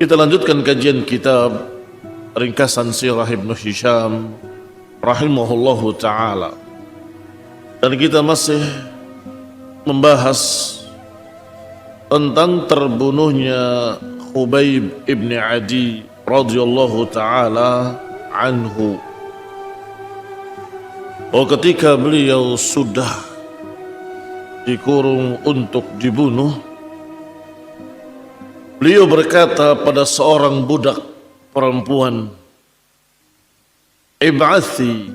Kita lanjutkan kajian kitab ringkasan sirah Ibnu Hisham rahimahullahu ta'ala. Dan kita masih membahas tentang terbunuhnya Khubayb ibn Adi radhiyallahu ta'ala anhu. Ketika beliau sudah dikurung untuk dibunuh, beliau berkata pada seorang budak perempuan, "Ib'athi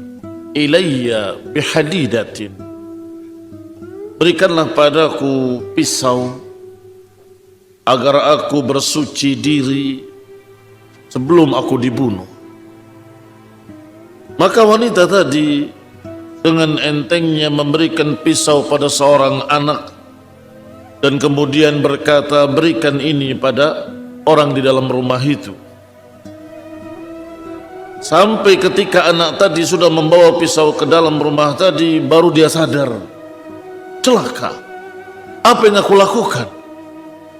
ilayya bihadidatin." Berikanlah padaku pisau agar aku bersuci diri sebelum aku dibunuh. Maka wanita tadi dengan entengnya memberikan pisau pada seorang anak dan kemudian berkata, "Berikan ini pada orang di dalam rumah itu." Sampai ketika anak tadi sudah membawa pisau ke dalam rumah tadi, baru dia sadar, celaka, apa yang aku lakukan?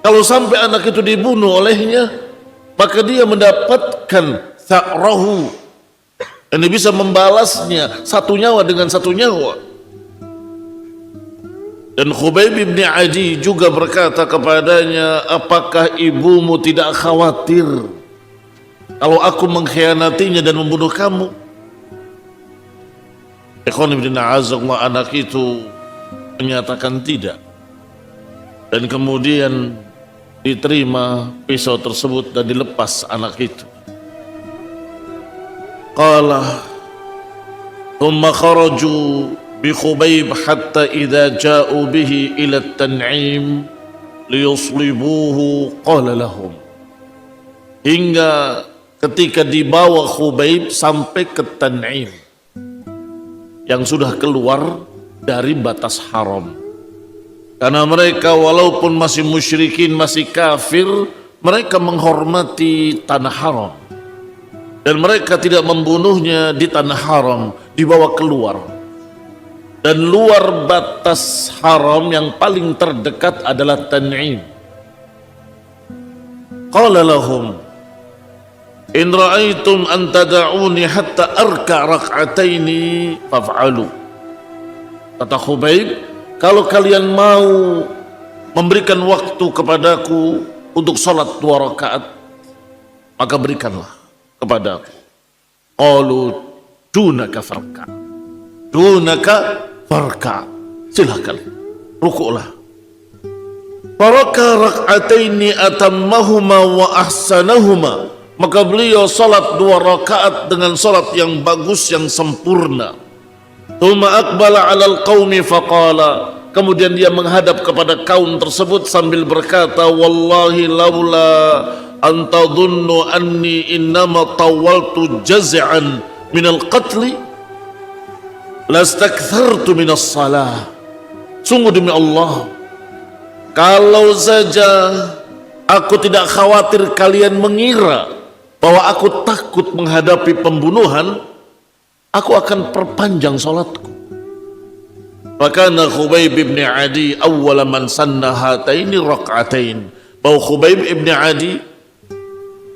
Kalau sampai anak itu dibunuh olehnya, maka dia mendapatkan tha'rahu, ini bisa membalasnya satu nyawa dengan satu nyawa. Dan Khubayb bin Adi juga berkata kepadanya, "Apakah ibumu tidak khawatir kalau aku mengkhianatinya dan membunuh kamu?" Ikhwan ibn a'azzallah, anak itu menyatakan tidak. Dan kemudian diterima pisau tersebut dan dilepas anak itu. Qala thumma kharaju bi Khubayb hatta idza ja'u bihi ila at-Tan'im liyuslibuhu qala lahum. Hingga ketika dibawa Khubayb sampai ke Tan'im yang sudah keluar dari batas haram. Karena mereka walaupun masih musyrikin, masih kafir, mereka menghormati tanah haram. Dan mereka tidak membunuhnya di tanah haram, dibawa keluar. Dan luar batas haram yang paling terdekat adalah Tan'im. Qala lahum, "In ra'aitum an tada'uni hatta arka' rak'ataini faf'alu." Kata Khubayb, kalau kalian mau memberikan waktu kepadaku untuk salat 2 rakaat, maka berikanlah kepadaku. Qalu dunaka farka, dunaka farka, silakan rukuklah. Faraka rak'ataini atammahuma wa ahsanahuma, maka beliau salat 2 rakaat dengan salat yang bagus, yang sempurna. Tsumma aqbala 'alal qaumi faqala, kemudian dia menghadap kepada kaum tersebut sambil berkata, "Wallahi laula an tadhunnu anni innama tawaltu jaz'an minal qatli lastakthartu minas salah." Sungguh demi Allah, kalau saja aku tidak khawatir kalian mengira bahwa aku takut menghadapi pembunuhan, aku akan perpanjang salatku. Fakana Khubayb ibn Adi awwala man sanna hataini rak'atain. Bahwa Khubayb ibn Adi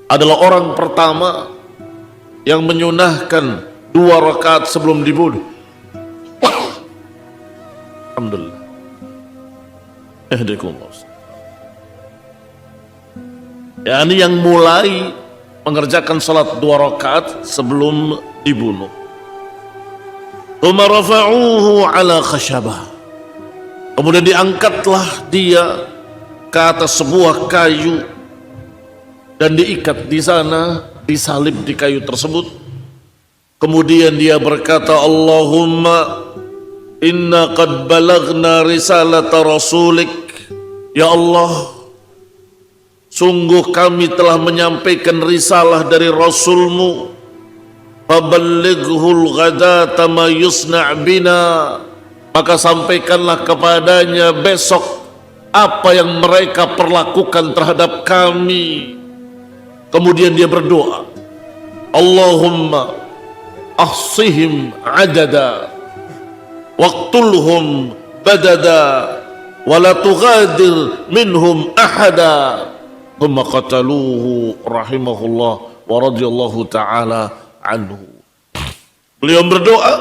adalah orang pertama yang menyunahkan 2 rakaat sebelum dibunuh. Alhamdulillah. Ini yang mulai mengerjakan salat 2 rakaat sebelum dibunuh. Tsumma rafa'uhu 'ala khashabah. Kemudian diangkatlah dia ke atas sebuah kayu dan diikat di sana, disalib di kayu tersebut. Kemudian dia berkata, "Allahumma inna qad balagna risalata rasulik." Ya Allah, sungguh kami telah menyampaikan risalah dari Rasulmu. Faballighul ghadata ma yusna' bina, maka sampaikanlah kepadanya besok apa yang mereka perlakukan terhadap kami. Kemudian dia berdoa, "Allahumma ahsihim adada waqtulhum badada wa la tughadir minhum ahada." thumma qataluhu rahimahullah wa radhiyallahu ta'ala anhu. Beliau berdoa,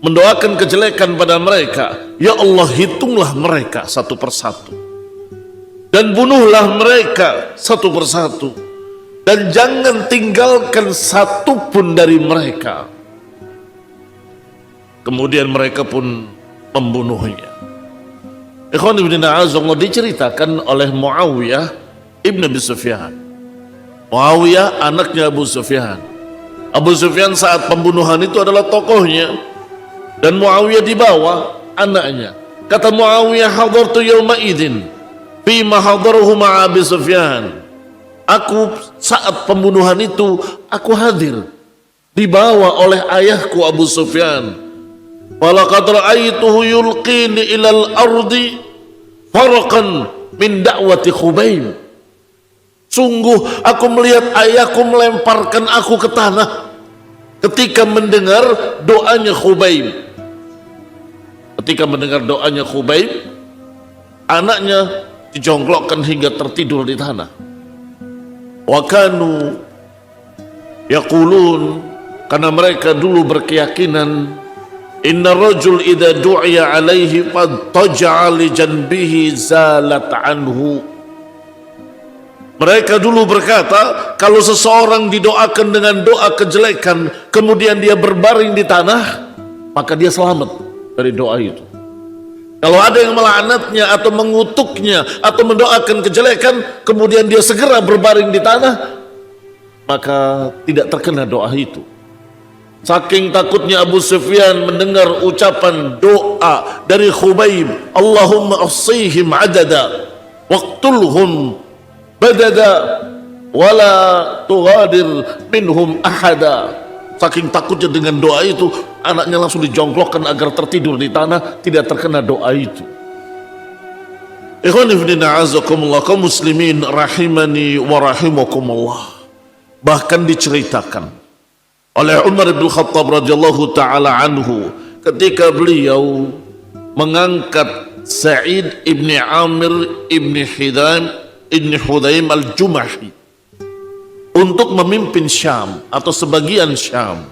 mendoakan kejelekan pada mereka. Ya Allah, hitunglah mereka satu persatu dan bunuhlah mereka satu persatu, dan jangan tinggalkan satu pun dari mereka. Kemudian mereka pun membunuhnya. Ikhwan ibn a'azallah, diceritakan oleh Muawiyah ibn Abi Sufyan. Muawiyah anaknya Abu Sufyan. Abu Sufyan saat pembunuhan itu adalah tokohnya, dan Muawiyah di bawah anaknya. Kata Muawiyah, hadartu yawma idin fima hadaruhu ma'a Abi Sufyan. Aku saat pembunuhan itu aku hadir, dibawa oleh ayahku Abu Sufyan. Walaqad ra'aituhu yulqini ilal ardi faraqan min da'wati Khubayb. Sungguh aku melihat ayahku melemparkan aku ke tanah ketika mendengar doanya Khubayb. Ketika mendengar doanya Khubayb, anaknya dijongklokkan hingga tertidur di tanah. Wa kanu yaqulun, karena mereka dulu berkeyakinan, inna rajul idza du'iya alaihi fattaja'a li janbihi zalat anhu. Mereka dulu berkata, kalau seseorang didoakan dengan doa kejelekan, kemudian dia berbaring di tanah, maka dia selamat dari doa itu. Kalau ada yang melaknatnya atau mengutuknya atau mendoakan kejelekan, kemudian dia segera berbaring di tanah, maka tidak terkena doa itu. Saking takutnya Abu Sufyan mendengar ucapan doa dari Khubayb, Allahumma ahsihim adada waqtulhum badada wala tughadir minhum ahada. Saking takutnya dengan doa itu, anaknya langsung dijongklokkan agar tertidur di tanah, tidak terkena doa itu. Ikhwan fillah a'azakumullah, kaum muslimin rahimani wa rahimakumullah. Bahkan diceritakan oleh Umar bin Khattab radhiyallahu taala anhu, ketika beliau mengangkat Sa'id ibn Amir ibn Hudaim al-Jumahi untuk memimpin Syam atau sebagian Syam.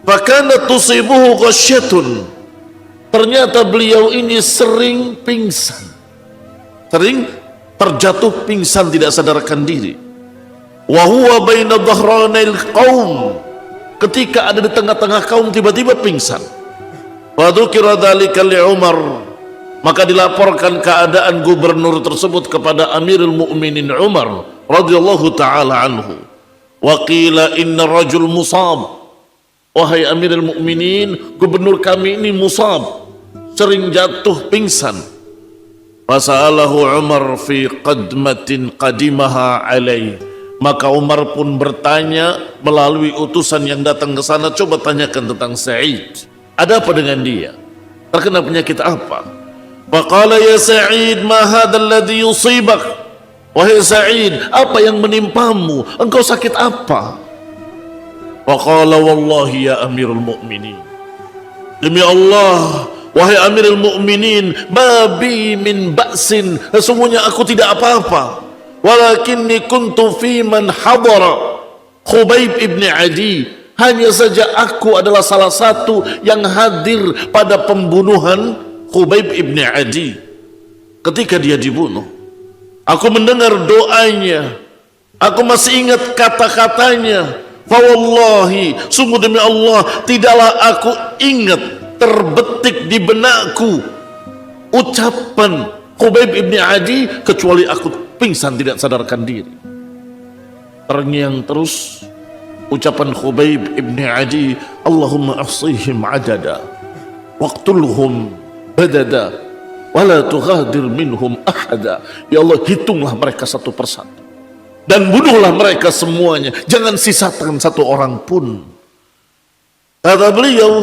Fakana tusibuhu ghasyatun. Ternyata beliau ini sering pingsan, sering terjatuh pingsan, tidak sadarkan diri. Wa huwa baina dhahranil qaum. Ketika ada di tengah-tengah kaum, tiba-tiba pingsan. Wa dzukira dzalika li Umar. Maka dilaporkan keadaan gubernur tersebut kepada Amirul Mukminin Umar radhiyallahu taala anhu. Wa qila inna rajul musab. Wahai Amirul Mukminin, gubernur kami ini musab, sering jatuh pingsan. Fasalahu Umar fi qadmatin qadimaha alaih. Maka Umar pun bertanya melalui utusan yang datang ke sana, coba tanyakan tentang Sa'id. Ada apa dengan dia? Terkena penyakit apa? Faqala ya Sa'id, ma hadzal ladzi yusibak? Wahai Sa'id, apa yang menimpamu? Engkau sakit apa? Faqala wallahi ya Amirul Mukminin, demi Allah wahai Amirul Mukminin, ma bi min ba'sin, sesungguhnya aku tidak apa-apa. Walakinni kuntu fi man hadara Khubayb ibn Adi, hanya saja aku adalah salah satu yang hadir pada pembunuhan Khubayb ibn Adi. Ketika dia dibunuh, aku mendengar doanya, aku masih ingat kata-katanya. Fa wallahi, sungguh demi Allah, tidaklah aku ingat terbetik di benakku ucapan Khubayb ibn Adi kecuali aku pingsan tidak sadarkan diri. Terngiang terus ucapan Khubayb ibn Adi, Allahumma ahsihim adada waqtulhum badada wala tughadir minhum ahada. Ya Allah, hitunglah mereka satu persatu dan bunuhlah mereka semuanya, jangan sisakan satu orang pun. Kata beliau,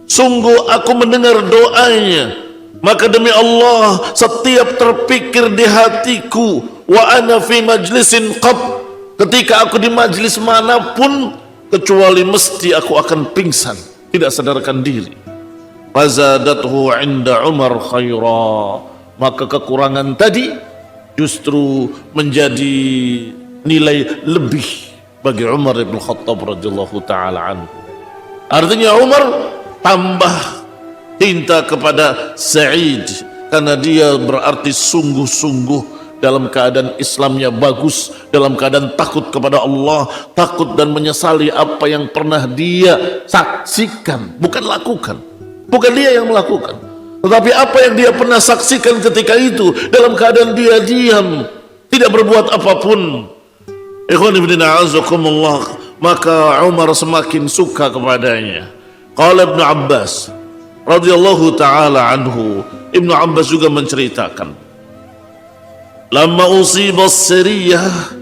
sungguh aku mendengar doanya, maka demi Allah setiap terpikir di hatiku, wa ana fi majlisin qab, ketika aku di majlis manapun, kecuali mesti aku akan pingsan, tidak sadarkan diri. Fazadathu inda Umar khaira, maka kekurangan tadi justru menjadi nilai lebih bagi Umar bin Khattab radhiyallahu taala anhu. Artinya Umar tambah cinta kepada Sa'id karena dia berarti sungguh-sungguh dalam keadaan Islamnya bagus, dalam keadaan takut kepada Allah, takut dan menyesali apa yang pernah dia saksikan, bukan lakukan, bukan dia yang melakukan, tetapi apa yang dia pernah saksikan ketika itu, dalam keadaan dia diam, tidak berbuat apapun. Ikhwan fillah azakumullah, maka Umar semakin suka kepadanya. Qala Ibnu Abbas radhiyallahu taala anhu, Ibnu Abbas juga menceritakan, lamma usiba as-sariyah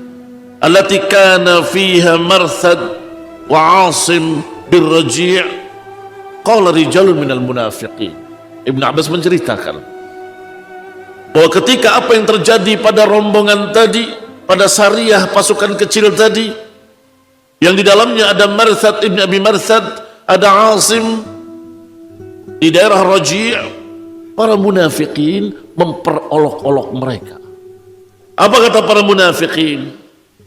allati kana fiha Marthad wa Asim bin Raji' qala rijalun minal munafiqin. Ibnu Abbas menceritakan bahwa ketika apa yang terjadi pada rombongan tadi, pada sariyah pasukan kecil tadi, yang di dalamnya ada Marthad ibn Abi Marthad, ada Asim di daerah Raji', para munafikin memperolok-olok mereka. Apa kata para munafikin?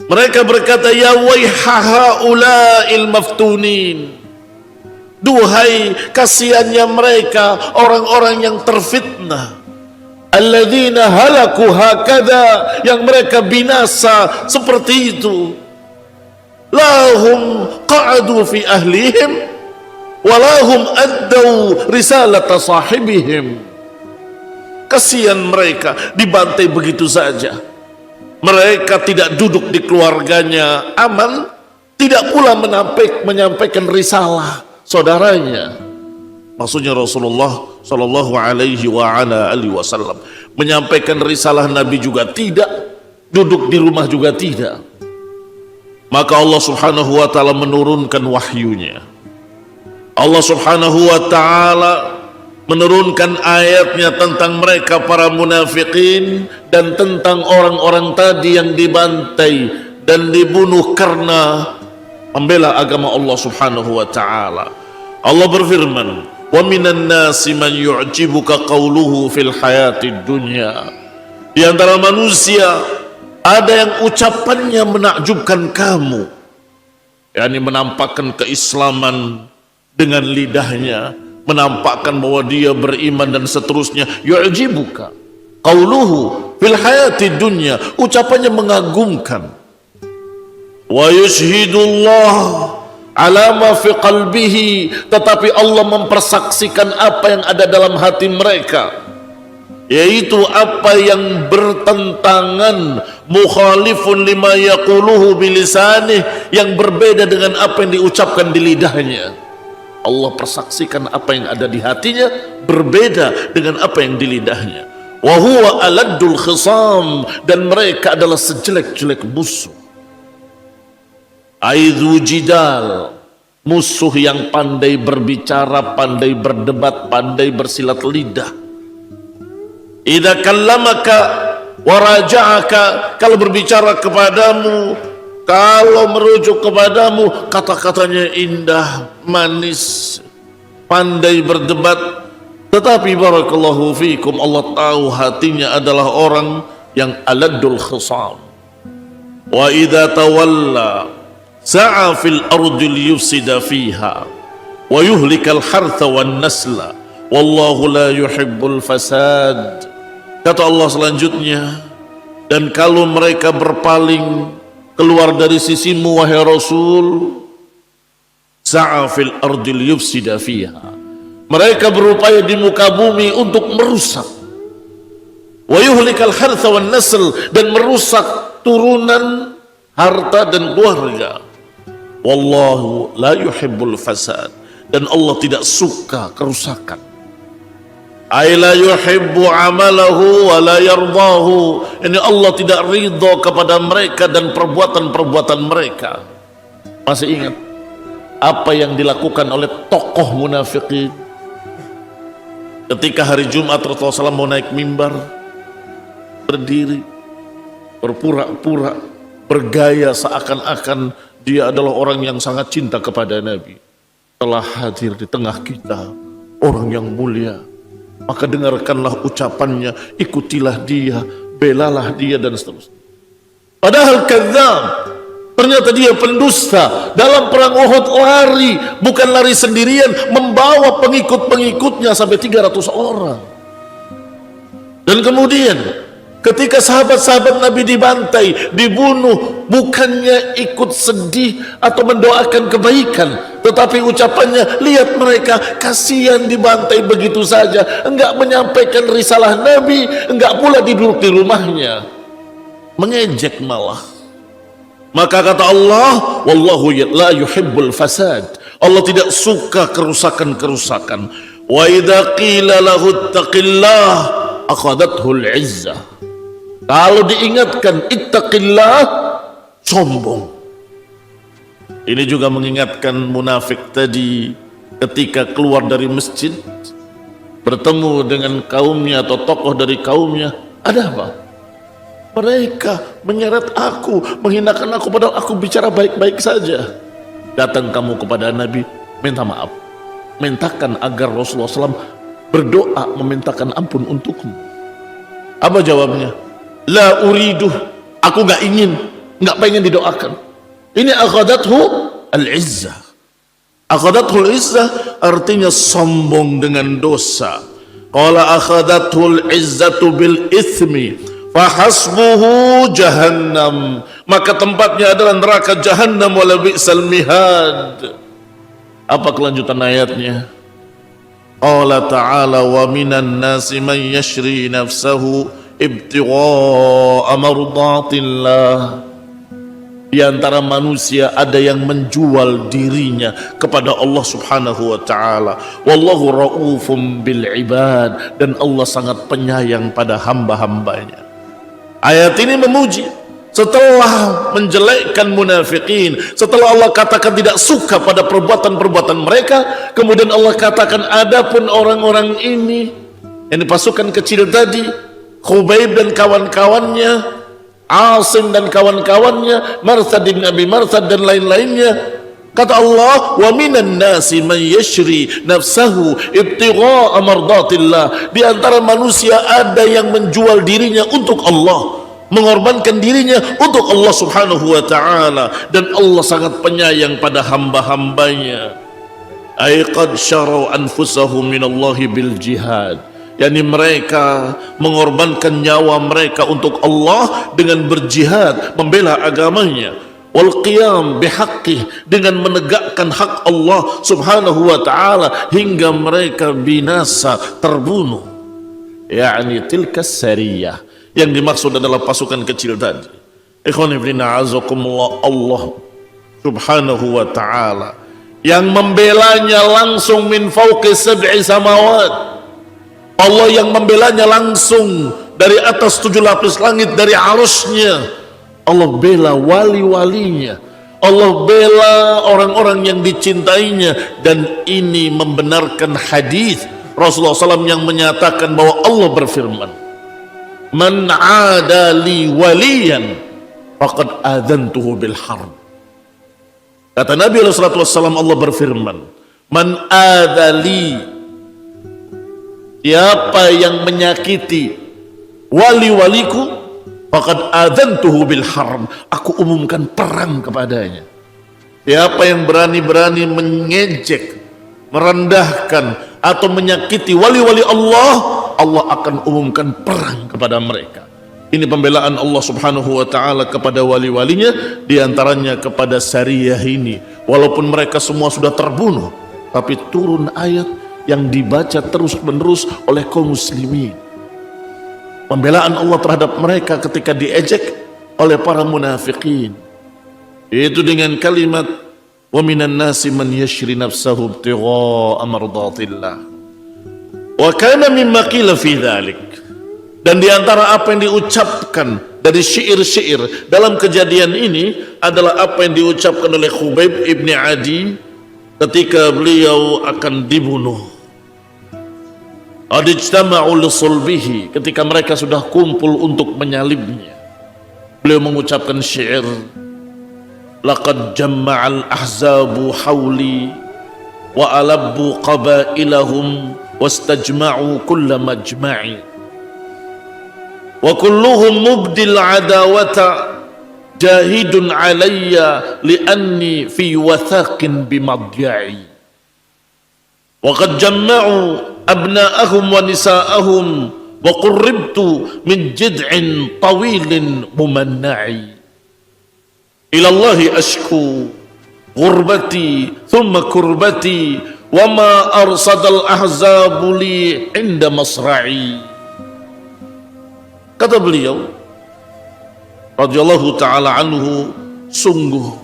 Mereka berkata, ya waiha ulail maftunin, duhai kasihannya mereka orang-orang yang terfitnah, alladzina halaku hakada, yang mereka binasa seperti itu. Lahum qa'adu fi ahlihim walahum addau risalata sahibihim. Kasihan mereka dibantai begitu saja. Mereka tidak duduk di keluarganya aman, tidak pula menyampaikan risalah saudaranya. Maksudnya Rasulullah Shallallahu Alaihi Wasallam menyampaikan risalah Nabi juga tidak, duduk di rumah juga tidak. Maka Allah Subhanahu Wa Taala menurunkan wahyunya. Allah Subhanahu Wa Taala menurunkan ayatnya tentang mereka para munafikin dan tentang orang-orang tadi yang dibantai dan dibunuh karena membela agama Allah Subhanahu wa taala. Allah berfirman, "Wa minan nasi man yu'jibuka qawluhu fil hayatid dunya." Di antara manusia ada yang ucapannya menakjubkan kamu, yakni menampakkan keislaman dengan lidahnya, menampakkan bahwa dia beriman dan seterusnya. Yu'jibuka qauluhu fil hayati dunya, ucapannya mengagumkan. Wa yushhidullah ala ma fi qalbihi, tetapi Allah mempersaksikan apa yang ada dalam hati mereka, yaitu apa yang bertentangan, mukhalifun lima yaquluhu bilisanih, yang berbeda dengan apa yang diucapkan di lidahnya. Allah persaksikan apa yang ada di hatinya berbeda dengan apa yang di lidahnya. Wa huwa aladdul khisam, dan mereka adalah sejelek-jelek musuh. Aidhu jidal, musuh yang pandai berbicara, pandai berdebat, pandai bersilat lidah. Idza kallamaka wa raja'aka, kalau berbicara kepadamu, kalau merujuk kepadamu, kata-katanya indah, manis, pandai berdebat. Tetapi barakallahu fikum, Allah tahu hatinya adalah orang yang aladul khisam. Wa idza tawalla sa'a fil ardi liyufsida fiha wa yuhlikal hartha wan nasla wallahu la yuhibbul fasad. Kata Allah selanjutnya, dan kalau mereka berpaling keluar dari sisimu wahai Rasul, sa'a fil ardi liyufsida fiha, mereka berupaya di muka bumi untuk merusak, wa yuhlikal hartha wan nasl, dan merusak turunan, harta dan keluarga. Wallahu la yuhibbul fasad, dan Allah tidak suka kerusakan. Ay la yuhibbu amalahu wa la yardahu, ini Allah tidak ridha kepada mereka dan perbuatan-perbuatan mereka. Masih ingat apa yang dilakukan oleh tokoh munafikin ketika hari Jumat Rasulullah SAW mau naik mimbar, berdiri berpura-pura bergaya seakan-akan dia adalah orang yang sangat cinta kepada Nabi. Telah hadir di tengah kita orang yang mulia, maka dengarkanlah ucapannya, ikutilah dia, belalah dia dan seterusnya. Padahal kadzdzab, ternyata dia pendusta. Dalam perang Uhud lari, bukan lari sendirian, membawa pengikut-pengikutnya sampai 300 orang. Dan kemudian ketika sahabat-sahabat Nabi dibantai, dibunuh, bukannya ikut sedih atau mendoakan kebaikan, tetapi ucapannya, lihat mereka kasihan dibantai begitu saja, enggak menyampaikan risalah Nabi, enggak pula duduk di rumahnya, mengejek malah. Maka kata Allah, wallahu la yuhibbul fasad, Allah tidak suka kerusakan-kerusakan. Wa idza qila lahu ittaqillah akhadathul izzah, kalau diingatkan ittaqillah, sombong. Ini juga mengingatkan munafik tadi ketika keluar dari masjid, bertemu dengan kaumnya atau tokoh dari kaumnya. Ada apa? Mereka menyeret aku, menghinakan aku, padahal aku bicara baik-baik saja. Datang kamu kepada Nabi, minta maaf, mintakan agar Rasulullah SAW berdoa memintakan ampun untukmu. Apa jawabnya? La uridu, aku gak ingin, gak pengen didoakan. Ini akhadathu al-izzah. Akhadathu al-izzah artinya sombong dengan dosa. Qala akhadathu al-izzatu bil ithmi fahasbuhu jahannam, maka tempatnya adalah neraka jahannam, wala bi'sal mihad. Apa kelanjutan ayatnya? Allah Ta'ala wa minan nasi man yashri nafsahu ibtigha'a mardatillah. Di antara manusia ada yang menjual dirinya kepada Allah Subhanahu wa Ta'ala. Wallahu ra'ufum bil ibad, dan Allah sangat penyayang pada hamba-hambanya. Ayat ini memuji. Setelah menjelekkan munafikin, setelah Allah katakan tidak suka pada perbuatan-perbuatan mereka, kemudian Allah katakan adapun orang-orang ini, yang pasukan kecil tadi, Khubayb dan kawan-kawannya, Asim dan kawan-kawannya, Marsad bin Abi Marsad dan lain-lainnya, kata Allah, wa minan nasi man yashri nafsahu ibtigha'a mardatillah. Di antara manusia ada yang menjual dirinya untuk Allah, mengorbankan dirinya untuk Allah Subhanahu wa Ta'ala, dan Allah sangat penyayang pada hamba-hambanya. Ay qad syarau anfusahum minallahi bil jihad, yakni mereka mengorbankan nyawa mereka untuk Allah dengan berjihad membela agamanya, wal qiyam bihaqqih, dengan menegakkan hak Allah Subhanahu wa Ta'ala hingga mereka binasa, terbunuh. Yakni tilka sariyah, yang dimaksud adalah pasukan kecil tadi. Ikhwan fillah a'azakumullah, Allah Subhanahu wa Ta'ala yang membelanya langsung min fauqi sab'i samawat. Allah yang membelanya langsung dari atas 7 lapis langit, dari arusnya. Allah bela wali-walinya, Allah bela orang-orang yang dicintainya. Dan ini membenarkan hadis Rasulullah SAW yang menyatakan bahwa Allah berfirman, man adali waliyan faqad adzantuhu bil harb. Kata Nabi SAW, Allah berfirman, man adali, siapa yang menyakiti wali-waliku, faqad adzantuhu bil harb, aku umumkan perang kepadanya. Siapa yang berani-berani mengejek, merendahkan atau menyakiti wali-wali Allah, Allah akan umumkan perang kepada mereka. Ini pembelaan Allah Subhanahu wa Ta'ala kepada wali-walinya, diantaranya kepada Sariyah ini. Walaupun mereka semua sudah terbunuh, tapi turun ayat yang dibaca terus-menerus oleh kaum muslimin. Pembelaan Allah terhadap mereka ketika diejek oleh para munafikin, yaitu dengan kalimat wa minan nasi man yashri nafsahu ibtigha'a mardatillah. Wa kana mimma qila fi dzalik, dan diantara apa yang diucapkan dari syair-syair dalam kejadian ini adalah apa yang diucapkan oleh Khubayb ibn Adi ketika beliau akan dibunuh. Adijtama'u lisulbihi, ketika mereka sudah kumpul untuk menyalibnya, beliau mengucapkan syair, laqad jamma'al ahzabu hawli wa alabbu qabailahum wastajma'u kulla majma'i wa kulluhum mubdil adawata jahidun alayya li'anni fi wathaqin bimadja'i wa qad jamma'u abna'ahum wa nisa'ahum wa qurribtu min jid'in tawilin mumanna'i ila Allahi ashku ghurbati thumma kurbati wa ma arsadal ahzabu li inda masra'i. Kata beliau radhiyallahu ta'ala anhu, sungguh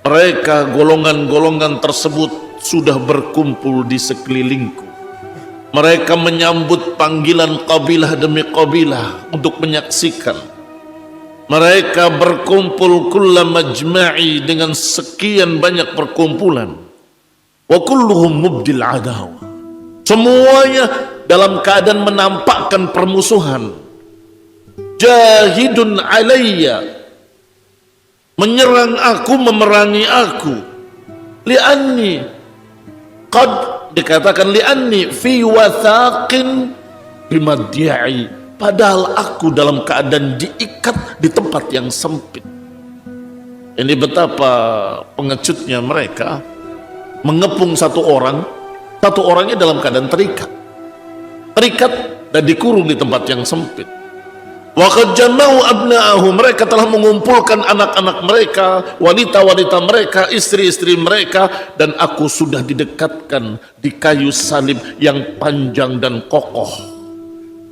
mereka golongan-golongan tersebut sudah berkumpul di sekelilingku. Mereka menyambut panggilan kabilah demi kabilah untuk menyaksikan. Mereka berkumpul kulla majma'i dengan sekian banyak perkumpulan. Wa kulluhum mubdil adawa. Semuanya dalam keadaan menampakkan permusuhan. Jahidun alayya, menyerang aku, memerangi aku. Li'anni qad, dikatakan li'anni fi wathaqin bimadja'i, padahal aku dalam keadaan diikat di tempat yang sempit. Ini betapa pengecutnya mereka mengepung satu orangnya dalam keadaan terikat dan dikurung di tempat yang sempit. Wa qad jama'u abna'ahum, mereka telah mengumpulkan anak-anak mereka, wanita-wanita mereka, istri-istri mereka, dan aku sudah didekatkan di kayu salib yang panjang dan kokoh.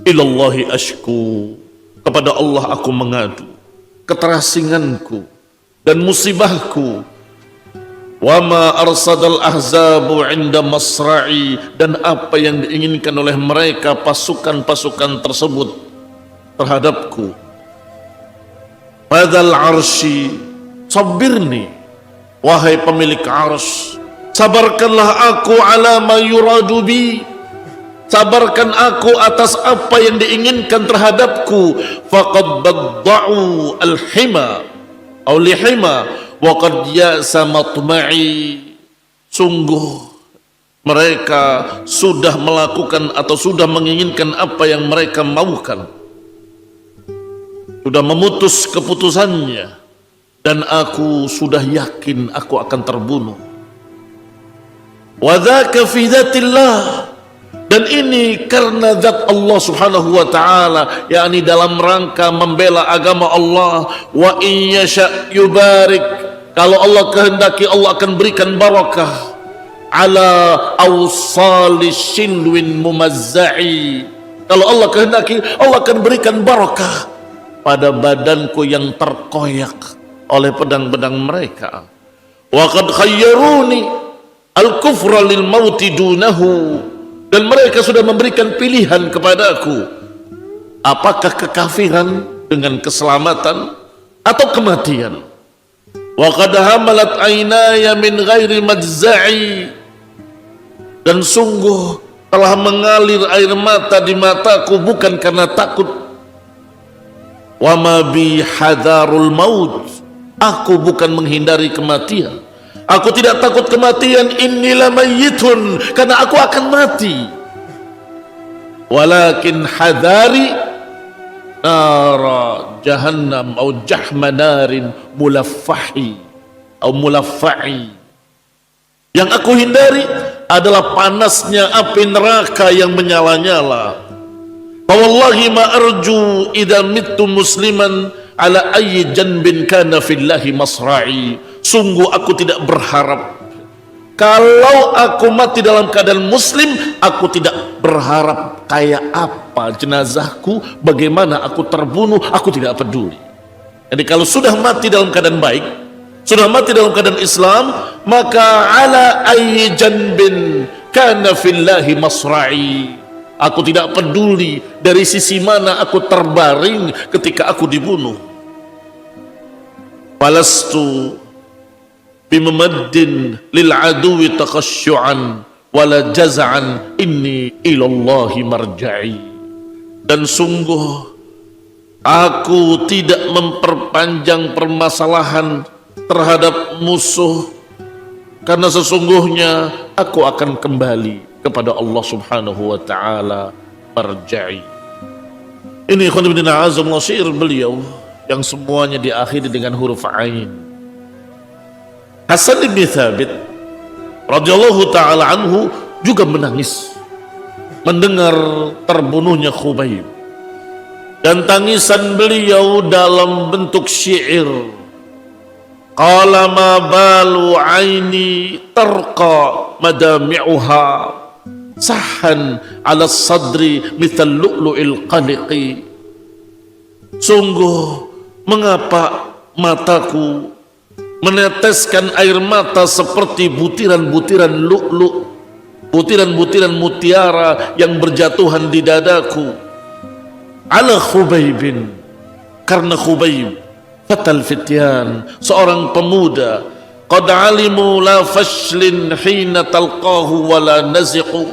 Ilallahi ashku, kepada Allah aku mengadu keterasinganku dan musibahku. Wa ma arsadal ahzabu inda masra'i, dan apa yang diinginkan oleh mereka pasukan-pasukan tersebut terhadapku. Padal arsy sabirni, wahai pemilik arsy, sabarkanlah aku ala ma yuradu bi, sabarkan aku atas apa yang diinginkan terhadapku. Faqad badda'u al-hima aw lihima wa qad ya'sa matma'i, sungguh mereka sudah melakukan atau sudah menginginkan apa yang mereka maukan, sudah memutus keputusannya, dan aku sudah yakin aku akan terbunuh. Wa dzaka fi dzatillah, dan ini karena zat Allah subhanahu wa ta'ala, yakni dalam rangka membela agama Allah. Wa in yasha yubarik, kalau Allah kehendaki Allah akan berikan barakah ala awsali shilwin mumazza'i, kalau Allah kehendaki Allah akan berikan barakah pada badanku yang terkoyak oleh pedang-pedang mereka. Wa qad khayyaruni al-kufra lil mauti dunahu, dan mereka sudah memberikan pilihan kepadaku, apakah kekafiran dengan keselamatan atau kematian. Wa qad hamalat aynaya min ghairi majza'i, dan sungguh telah mengalir air mata di mataku bukan karena takut. Wa ma bi hadarul maut, aku bukan menghindari kematian, aku tidak takut kematian. Innila mayyitun, karena aku akan mati. Walakin hadari nara jahannam atau jahmanarin mulaffahi atau mulaffa'i, yang aku hindari adalah panasnya api neraka yang menyala-nyala. Wallahi ma arju idza mittu musliman ala ayyi janbin kana fillahi masra'i, sungguh aku tidak berharap kalau aku mati dalam keadaan muslim, aku tidak berharap kayak apa jenazahku, bagaimana aku terbunuh, aku tidak peduli. Jadi kalau sudah mati dalam keadaan baik, sudah mati dalam keadaan Islam, maka ala ayyi janbin kana fillahi masra'i, aku tidak peduli dari sisi mana aku terbaring ketika aku dibunuh. Walastu bimamaddin lil aduwi takhasyu'an wala jaz'an, inni ilallahi marja'i, dan sungguh aku tidak memperpanjang permasalahan terhadap musuh, karena sesungguhnya aku akan kembali kepada Allah subhanahu wa ta'ala marja'i. Ini ikhwan ibn a'azam syair beliau yang semuanya diakhiri dengan huruf ain. Hasan bin Thabit radhiyallahu taala anhu juga menangis mendengar terbunuhnya Khubayb, dan tangisan beliau dalam bentuk syair. Qala ma balu aini tarqa madami'uha sahan ala sadri mithal lu'lu'il qaliqi. Sungguh mengapa mataku meneteskan air mata seperti butiran-butiran lu'lu', butiran-butiran mutiara yang berjatuhan di dadaku. Ala Khubaybin, karena Khubayb fatal fityan, seorang pemuda, qad alimu la fashlin hina talqahu wa la naziqu,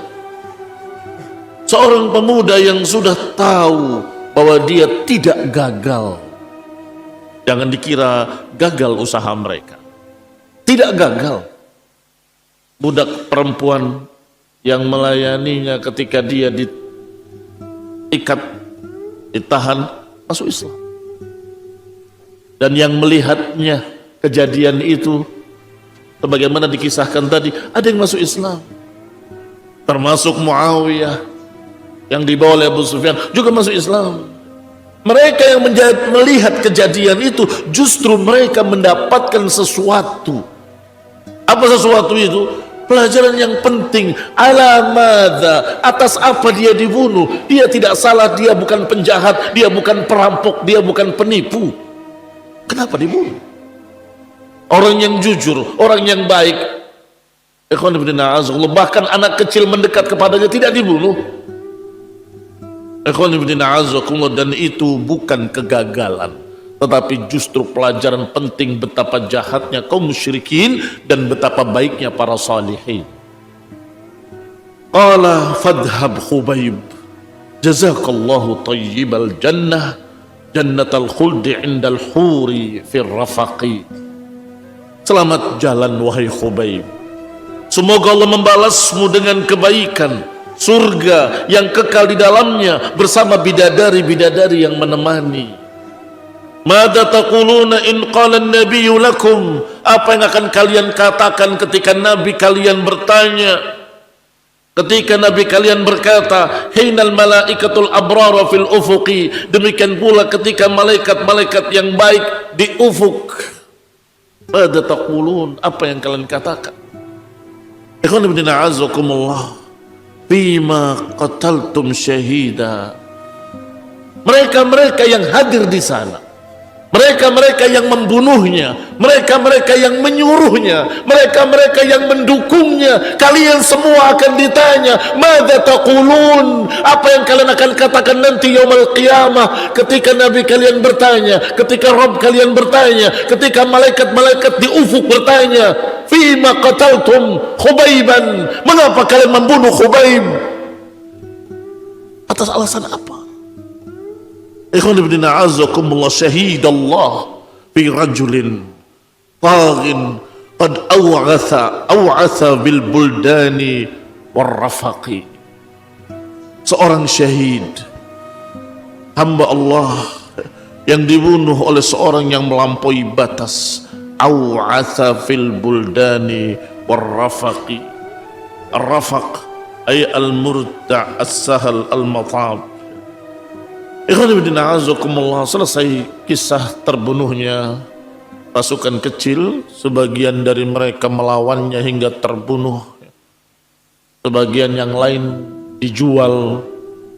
seorang pemuda yang sudah tahu bahwa dia tidak gagal. Jangan dikira gagal usaha mereka, tidak gagal. Budak perempuan yang melayaninya ketika dia diikat, ditahan, masuk Islam. Dan yang melihatnya kejadian itu, sebagaimana dikisahkan tadi, ada yang masuk Islam, termasuk Muawiyah yang dibawa oleh Abu Sufyan juga masuk Islam. Mereka yang melihat kejadian itu, justru mereka mendapatkan sesuatu. Apa sesuatu itu? Pelajaran yang penting. Ala madza, atas apa dia dibunuh? Dia tidak salah, dia bukan penjahat, dia bukan perampok, dia bukan penipu. Kenapa dibunuh? Orang yang jujur, orang yang baik, bahkan anak kecil mendekat kepadanya tidak dibunuh. Dan itu bukan kegagalan, tetapi justru pelajaran penting betapa jahatnya kaum musyrikin dan betapa baiknya para salihin. Qala fadhhab Khubayb jazakallahu tayyibal jannah jannatal khuldi indal huri fir rafaqi. Selamat jalan wahai Khubayb, semoga Allah membalasmu dengan kebaikan, surga yang kekal di dalamnya bersama bidadari-bidadari yang menemani. Mada taquluna in qala an-nabiyyu lakum, apa yang akan kalian katakan ketika nabi kalian bertanya, ketika nabi kalian berkata hinal malaikatul abrara fil ufuqi, demikian pula ketika malaikat-malaikat yang baik di ufuk. Mada taqulun, apa yang kalian katakan? Ikhwan ibn a'azakumullah, bima qataltum syahida. Mereka-mereka yang hadir di sana, mereka-mereka yang membunuhnya, mereka-mereka yang menyuruhnya, mereka-mereka yang mendukungnya, kalian semua akan ditanya, madza taqulun, apa yang kalian akan katakan nanti yaumul qiyamah, ketika nabi kalian bertanya, ketika Rabb kalian bertanya, ketika malaikat-malaikat di ufuk bertanya, fima qataltum Khubayban, mengapa kalian membunuh Khubayb? Atas alasan apa? Ikhwan ibn a'azakumullah, syahidallah fi rajulin taghin qad aw'atha bil buldani warrafaqi. Seorang syahid, hamba Allah yang dibunuh oleh seorang yang melampaui batas. Aw'atha fil buldani warrafaqi. Ar-rafaq ay al-murta' as-sahal al-matab. Ikhwan ibn a'azakumullah, selesai kisah terbunuhnya pasukan kecil, sebagian dari mereka melawannya hingga terbunuh, sebagian yang lain dijual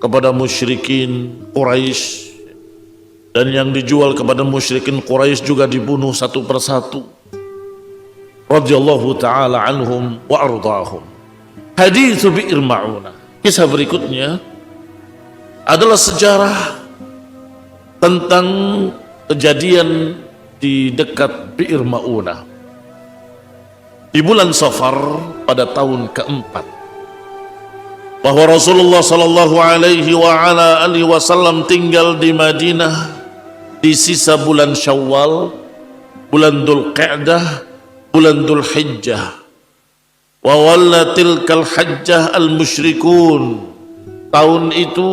kepada musyrikin Quraisy, dan yang dijual kepada musyrikin Quraisy juga dibunuh satu persatu. Radhiyallahu ta'ala anhum wa ardahum. Hadits Bi'r Ma'unah. Kisah berikutnya adalah sejarah tentang kejadian di dekat Bi'r Ma'unah di bulan Safar pada tahun keempat, bahwa Rasulullah sallallahu alaihi wasallam tinggal di Madinah di sisa bulan Syawal, bulan Dzulqa'dah, bulan Dzulhijjah. Wa walla tilkal hajjah al musyrikun. Tahun itu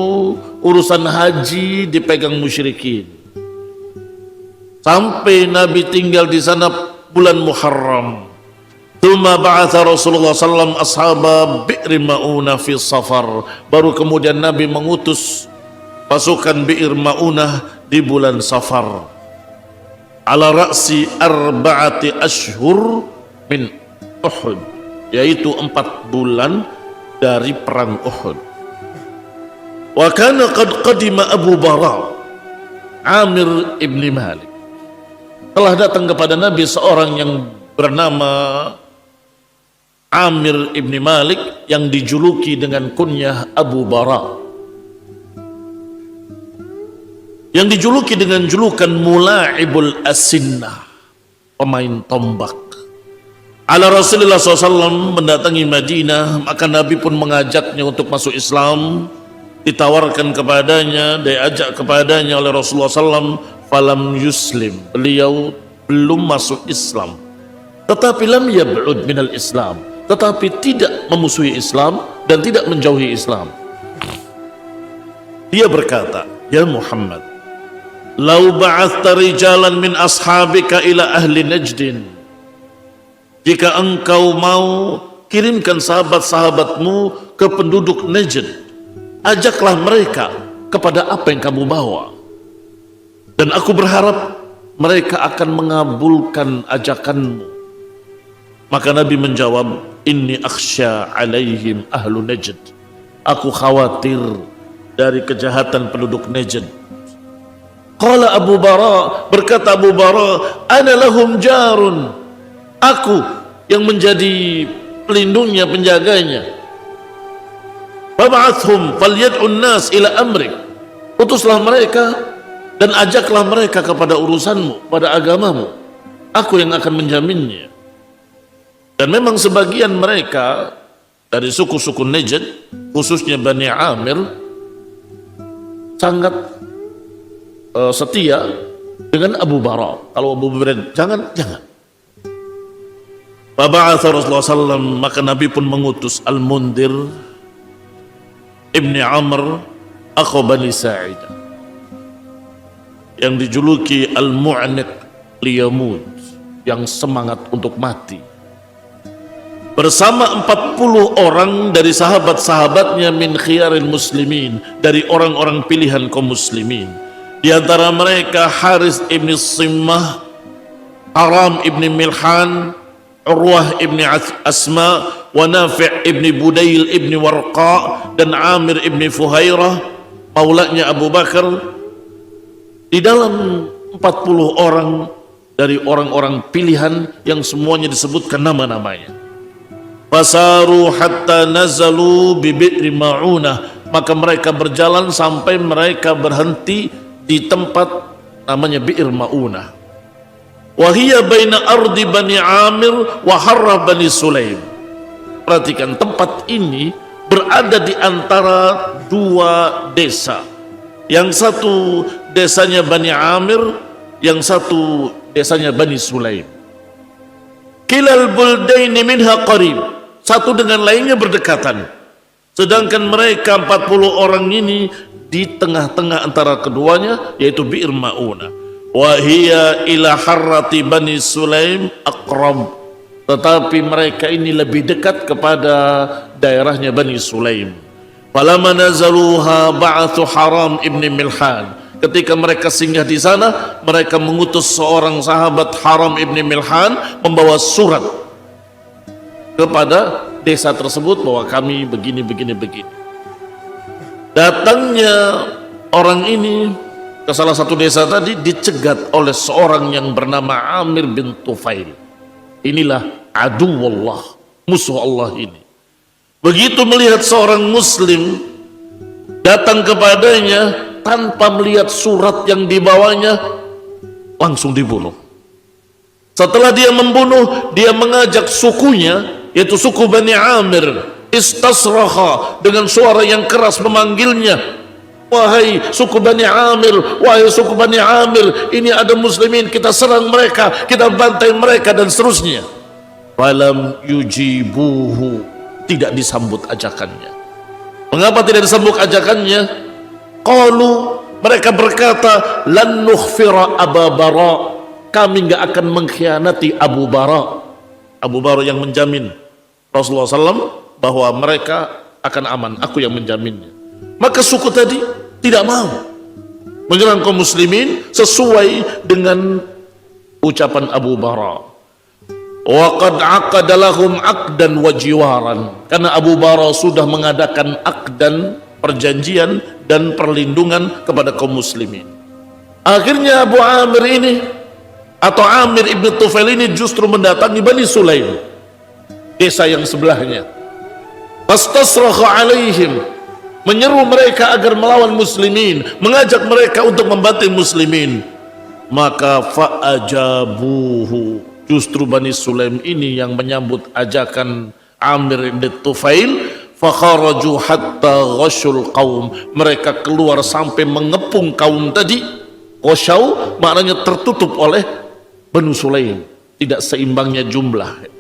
urusan haji dipegang musyrikin. Sampai Nabi tinggal di sana bulan Muharram. Tsumma ba'atha Rasulullah sallallahu alaihi wasallam ashaba Bi'r Ma'unah fi Safar. Baru kemudian Nabi mengutus pasukan Bi'r Ma'unah di bulan Safar. Ala ra'si arba'ati ashhur min Uhud, yaitu 4 bulan dari perang Uhud. Wa kana qad qadima Abu Bara Amir ibn Malik. Telah datang kepada Nabi seorang yang bernama Amir ibn Malik yang dijuluki dengan kunyah Abu Bara, yang dijuluki dengan julukan Mula'ibul Asinnah, pemain tombak. Ala Rasulullah SAW mendatangi Madinah, maka Nabi pun mengajaknya untuk masuk Islam. Ditawarkan kepadanya, diajak kepadanya oleh Rasulullah SAW, falam yuslim, beliau belum masuk Islam. Tetapi lam yab'ud minal Islam, tetapi tidak memusuhi Islam dan tidak menjauhi Islam. Dia berkata, ya Muhammad, lau ba'athta rijalan min ashabika ila ahli Najdin, jika engkau mau kirimkan sahabat-sahabatmu ke penduduk Najd, ajaklah mereka kepada apa yang kamu bawa, dan aku berharap mereka akan mengabulkan ajakanmu. Maka Nabi menjawab, inni akhsha alaihim ahlu Najd, aku khawatir dari kejahatan penduduk Najd. Qala Abu Bara, berkata Abu Bara, ana lahum jarun, aku yang menjadi pelindungnya, penjaganya. Fab'athhum falyad'un nas ila amrik, utuslah mereka dan ajaklah mereka kepada urusanmu, pada agamamu, aku yang akan menjaminnya. Dan memang sebagian mereka dari suku-suku Najd, khususnya Bani Amir, sangat setia dengan Abu Bara. Kalau Abu Bara jangan. Fab'atha Rasulullah SAW, maka Nabi pun mengutus Al-Mundhir Ibni Amr akhu Bani Sa'idah, yang dijuluki Al-Mu'niq liyamud, yang semangat untuk mati, bersama 40 orang dari sahabat-sahabatnya min khiyaril muslimin, dari orang-orang pilihan kaum muslimin. Di antara mereka Haris ibn Simmah, Haram ibn Milhan, Urwah ibn Asma, wa Nafi' ibn Budail ibn Warqa, dan Amir ibn Fuhairah, maulanya Abu Bakar. Di dalam 40 orang dari orang-orang pilihan yang semuanya disebutkan nama-namanya. Fasaru hatta nazalu bi Bi'r Ma'unah, maka mereka berjalan sampai mereka berhenti di tempat namanya Bi'r Ma'unah. Wa hiya baina ardi Bani Amir wa Harrah Bani Sulaim. Perhatikan, tempat ini berada di antara 2 desa. Yang satu desanya Bani Amir, yang satu desanya Bani Sulaim. Kilal buldaini minha qarib, satu dengan lainnya berdekatan. Sedangkan mereka 40 orang ini di tengah-tengah antara keduanya, yaitu Bi'r Ma'unah. Wa hiya ila harrati Bani Sulaim aqrab, tetapi mereka ini lebih dekat kepada daerahnya Bani Sulaim. Falamma nazaluha ba'athu Haram ibn Milhan, ketika mereka singgah di sana, mereka mengutus seorang sahabat Haram ibn Milhan membawa surat kepada desa tersebut bahwa kami begini. Datangnya orang ini ke salah satu desa tadi dicegat oleh seorang yang bernama Amir bin Tufail. Inilah aduwallah, musuh Allah ini. Begitu melihat seorang muslim datang kepadanya tanpa melihat surat yang dibawanya, langsung dibunuh. Setelah dia membunuh, dia mengajak sukunya, yaitu suku Bani Amir, istasraha, dengan suara yang keras memanggilnya, wahai suku Bani Amir, wahai suku Bani Amir, ini ada muslimin, kita serang mereka, kita bantai mereka, dan seterusnya. Falam yujibuhu, tidak disambut ajakannya. Mengapa tidak disambut ajakannya? Qalu, mereka berkata, lan nukhfira Aba Bara, kami nggak akan mengkhianati Abu Bara. Abu Bara yang menjamin Rasulullah SAW bahwa mereka akan aman, aku yang menjaminnya. Maka suku tadi tidak mau menyerang kaum muslimin sesuai dengan ucapan Abu Bara. Wa qad aqada lahum aqdan wa jiwaran, karena Abu Bara sudah mengadakan aqdan, perjanjian dan perlindungan kepada kaum muslimin. Akhirnya Abu Amir ini atau Amir ibn Tufail ini justru mendatangi Bani Sulaim, desa yang sebelahnya. Fastasrakha alaihim, menyeru mereka agar melawan muslimin, mengajak mereka untuk membantai muslimin. Maka fa'ajabuhu, justru Bani Sulaim ini yang menyambut ajakan Amir ibn Tufail. Fakharaju hatta ghashul qaum, mereka keluar sampai mengepung kaum tadi. Ghasyau maknanya tertutup oleh Bani Sulaim, tidak seimbangnya jumlah.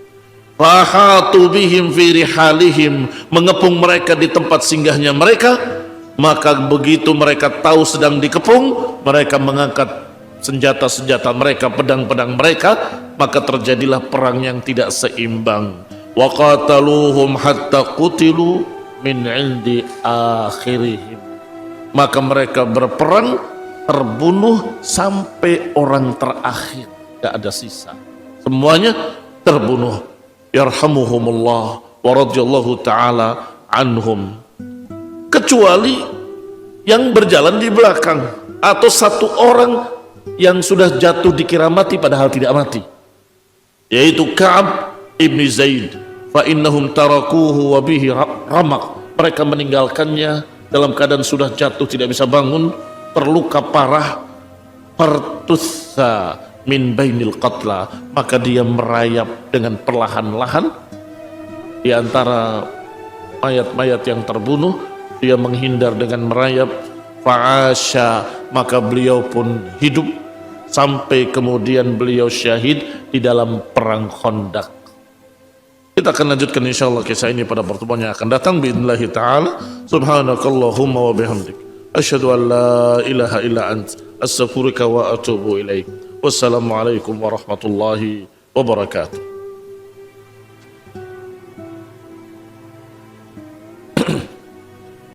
Fahatu bihim fi rihalihim, mengepung mereka di tempat singgahnya mereka. Maka begitu mereka tahu sedang dikepung, mereka mengangkat senjata-senjata mereka, pedang-pedang mereka, maka terjadilah perang yang tidak seimbang. Wa qataluhum hatta qutilu min indi akhirihim, maka mereka berperang, terbunuh sampai orang terakhir, tidak ada sisa, semuanya terbunuh. Yarhamuhumullah wa radhiyallahu ta'ala anhum, kecuali yang berjalan di belakang atau satu orang yang sudah jatuh dikira mati padahal tidak mati, yaitu Ka'ab ibn Zaid. Fa innahum tarakuhu wa bihi ramaq, mereka meninggalkannya dalam keadaan sudah jatuh tidak bisa bangun, terluka parah. Fartussa min bainil qatla, maka dia merayap dengan perlahan-lahan di antara mayat-mayat yang terbunuh, dia menghindar dengan merayap. Fa'asha, maka beliau pun hidup sampai kemudian beliau syahid di dalam perang Khandaq. Kita akan lanjutkan insyaallah kisah ini pada pertemuan yang akan datang biidznillah taala. Subhanakallahumma wa bihamdik, asyhadu an la ilaha illa ant, astaghfiruka wa atubu ilaik. Wassalamualaikum warahmatullahi wabarakatuh.